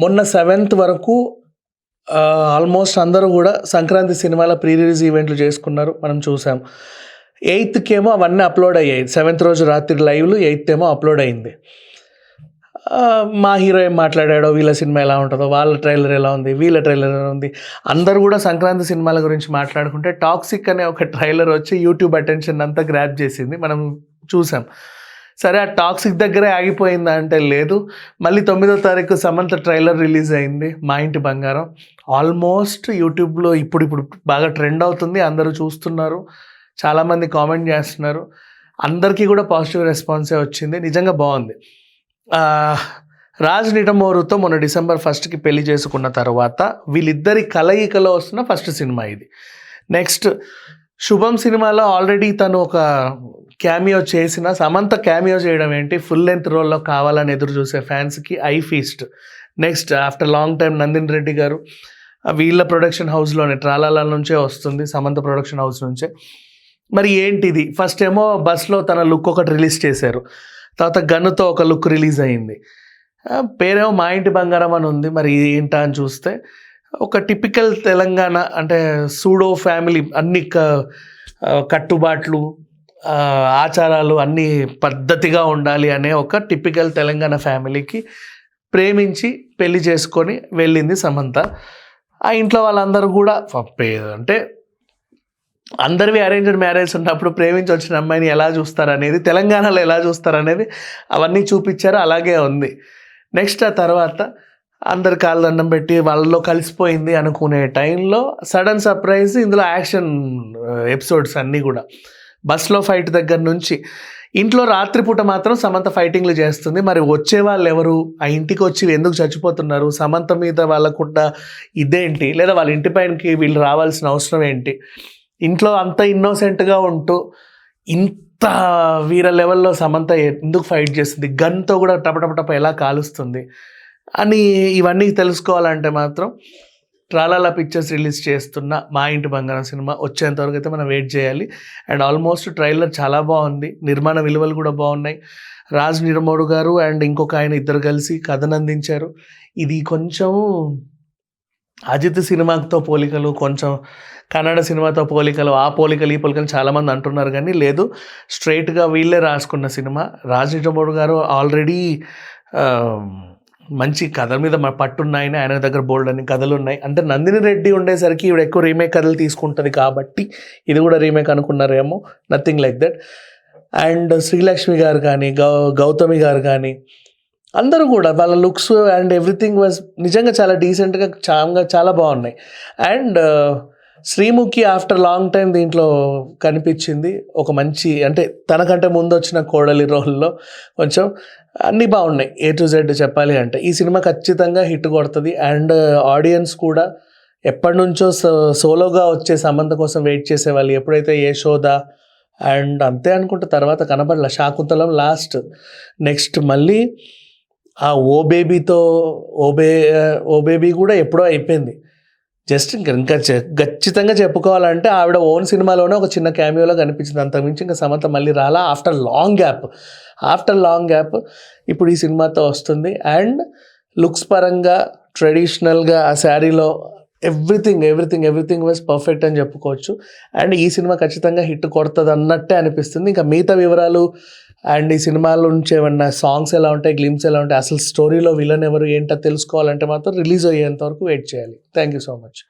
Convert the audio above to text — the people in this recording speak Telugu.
మొన్న 7th వరకు ఆల్మోస్ట్ అందరూ కూడా సంక్రాంతి సినిమాల ప్రీ రిలీజ్ ఈవెంట్లు చేసుకున్నారు, మనం చూసాం. 8th అవన్నీ అప్లోడ్ అయ్యాయి. 7th రోజు రాత్రి లైవ్లు, 8th అప్లోడ్ అయింది. మా హీరో ఏం మాట్లాడాడో, వీళ్ళ సినిమా ఎలా ఉంటుందో, వాళ్ళ ట్రైలర్ ఎలా ఉంది, వీళ్ళ ట్రైలర్ ఎలా ఉంది, అందరూ కూడా సంక్రాంతి సినిమాల గురించి మాట్లాడుకుంటే టాక్సిక్ అనే ఒక ట్రైలర్ వచ్చి యూట్యూబ్ అటెన్షన్ అంతా గ్రాప్ చేసింది, మనం చూసాం. సరే, ఆ టాక్సిక్ దగ్గరే ఆగిపోయిందా అంటే లేదు. మళ్ళీ 9వ తారీఖు సమంత ట్రైలర్ రిలీజ్ అయింది, మా ఇంటి బంగారం. ఆల్మోస్ట్ యూట్యూబ్లో ఇప్పుడు బాగా ట్రెండ్ అవుతుంది, అందరూ చూస్తున్నారు, చాలామంది కామెంట్ చేస్తున్నారు, అందరికీ కూడా పాజిటివ్ రెస్పాన్సే వచ్చింది. నిజంగా బాగుంది. రాజ్ నిడమోరుతో మొన్న December 1st పెళ్లి చేసుకున్న తర్వాత వీళ్ళిద్దరి కలయికలో వస్తున్న ఫస్ట్ సినిమా ఇది. నెక్స్ట్ శుభం సినిమాలో ఆల్రెడీ తను ఒక క్యామియో చేసిన సమంత క్యామియో చేయడం ఏంటి, ఫుల్ లెంత్ రోల్లో కావాలని ఎదురు చూసే ఫ్యాన్స్కి eye feast. Next after long time Nandini Reddy గారు వీళ్ళ ప్రొడక్షన్ హౌస్లోనే ట్రాలాల నుంచే వస్తుంది, సమంత ప్రొడక్షన్ హౌస్ నుంచే. మరి ఏంటిది, ఫస్ట్ ఏమో బస్లో తన లుక్ ఒకటి రిలీజ్ చేశారు, తర్వాత గన్నుతో ఒక లుక్ రిలీజ్ అయింది, పేరేమో మా ఇంటి బంగారం అని ఉంది. మరి ఏంటా అని చూస్తే ఒక టిపికల్ తెలంగాణ, అంటే సూడో ఫ్యామిలీ, అన్ని కట్టుబాట్లు ఆచారాలు అన్నీ పద్ధతిగా ఉండాలి అనే ఒక టిపికల్ తెలంగాణ ఫ్యామిలీకి ప్రేమించి పెళ్లి చేసుకొని వెళ్ళింది సమంత. ఆ ఇంట్లో వాళ్ళందరూ కూడా అంటే అందరివి అరేంజ్డ్ మ్యారేజ్ ఉన్నప్పుడు ప్రేమించి వచ్చిన అమ్మాయిని ఎలా చూస్తారనేది, తెలంగాణలో ఎలా చూస్తారనేది అవన్నీ చూపించారు, అలాగే ఉంది. నెక్స్ట్ ఆ తర్వాత అందరు కాళ్ళదండం పెట్టి వాళ్ళలో కలిసిపోయింది అనుకునే టైంలో సడన్ సర్ప్రైజ్, ఇందులో యాక్షన్ ఎపిసోడ్స్ అన్నీ కూడా బస్లో ఫైట్ దగ్గర నుంచి ఇంట్లో రాత్రిపూట మాత్రం సమంత ఫైటింగ్లు చేస్తుంది. మరి వచ్చే వాళ్ళు ఎవరు, ఆ ఇంటికి వచ్చి ఎందుకు చచ్చిపోతున్నారు, సమంత మీద వాళ్ళకుండా ఇదేంటి, లేదా వాళ్ళ ఇంటి పైనకి వీళ్ళు రావాల్సిన అవసరం ఏంటి, ఇంట్లో అంత ఇన్నోసెంట్గా ఉంటూ ఇంత వీర లెవెల్లో సమంత ఎందుకు ఫైట్ చేస్తుంది, గన్తో కూడా టపటపటప ఎలా కాలుస్తుంది అని ఇవన్నీ తెలుసుకోవాలంటే మాత్రం ట్రాలాల పిక్చర్స్ రిలీజ్ చేస్తున్న మా ఇంటి బంగారం సినిమా వచ్చేంతవరకు అయితే మనం వెయిట్ చేయాలి. అండ్ ఆల్మోస్ట్ ట్రైలర్ చాలా బాగుంది, నిర్మాణ విలువలు కూడా బాగున్నాయి. రాజ్ నిడమోడు గారు అండ్ ఇంకొక ఆయన ఇద్దరు కలిసి కథను అందించారు. ఇది కొంచెం అజిత్ సినిమాతో పోలికలు, కొంచెం కన్నడ సినిమాతో పోలికలు, ఆ పోలికలు ఈ పోలికలు చాలామంది అంటున్నారు, కానీ లేదు, స్ట్రైట్గా వీళ్ళే రాసుకున్న సినిమా. రాజ్ నిడమోడు గారు ఆల్రెడీ మంచి కథ మీద పట్టున్నాయని, ఆయన దగ్గర బోల్డ్ అని కథలు ఉన్నాయి. అంటే నందిని రెడ్డి ఉండేసరికి ఇవి ఎక్కువ రీమేక్ కథలు తీసుకుంటుంది కాబట్టి ఇది కూడా రీమేక్ అనుకున్నారేమో, nothing like that. And Srilakshmi గారు కానీ, గౌతమి గారు కానీ అందరూ కూడా వాళ్ళ లుక్స్ అండ్ ఎవ్రీథింగ్ వాజ్ నిజంగా చాలా డీసెంట్గా చాలా బాగున్నాయి. And Sreemukhi after long time దీంట్లో కనిపించింది, ఒక మంచి, అంటే తనకంటే ముందు వచ్చిన కోడలి రోల్లో కొంచెం అన్నీ బాగున్నాయి. A to Z చెప్పాలి అంటే ఈ సినిమా ఖచ్చితంగా హిట్ కొడుతుంది. అండ్ ఆడియన్స్ కూడా ఎప్పటి నుంచో సోలోగా వచ్చే సమంత కోసం వెయిట్ చేసేవాళ్ళు. ఎప్పుడైతే యశోద అండ్ అంతే అనుకుంటే తర్వాత కనబడలే, శాకుంతలం లాస్ట్, నెక్స్ట్ మళ్ళీ ఆ ఓ బేబీ కూడా ఎప్పుడో అయిపోయింది. జస్ట్ ఇంకా ఖచ్చితంగా చెప్పుకోవాలంటే ఆవిడ ఓన్ సినిమాలోనే ఒక చిన్న క్యామియోలో కనిపించింది, అంతకుమించి ఇంకా సమంత మళ్ళీ రాలా. ఆఫ్టర్ లాంగ్ గ్యాప్ ఇప్పుడు ఈ సినిమాతో వస్తుంది. అండ్ లుక్స్ పరంగా ట్రెడిషనల్గా ఆ శారీలో ఎవ్రీథింగ్ వాజ్ పర్ఫెక్ట్ అని చెప్పుకోవచ్చు. అండ్ ఈ సినిమా ఖచ్చితంగా హిట్ కొడుతుంది అన్నట్టే అనిపిస్తుంది. ఇంకా మిగతా వివరాలు అండ్ ఈ సినిమాలో నుంచి ఏమన్నా సాంగ్స్ ఎలా ఉంటాయి, గ్లిమ్స్ ఎలా ఉంటాయి, అసలు స్టోరీలో విలన్ ఎవరు ఏంటో తెలుసుకోవాలంటే మాత్రం రిలీజ్ అయ్యేంత వరకు వెయిట్ చేయాలి. Thank you so much.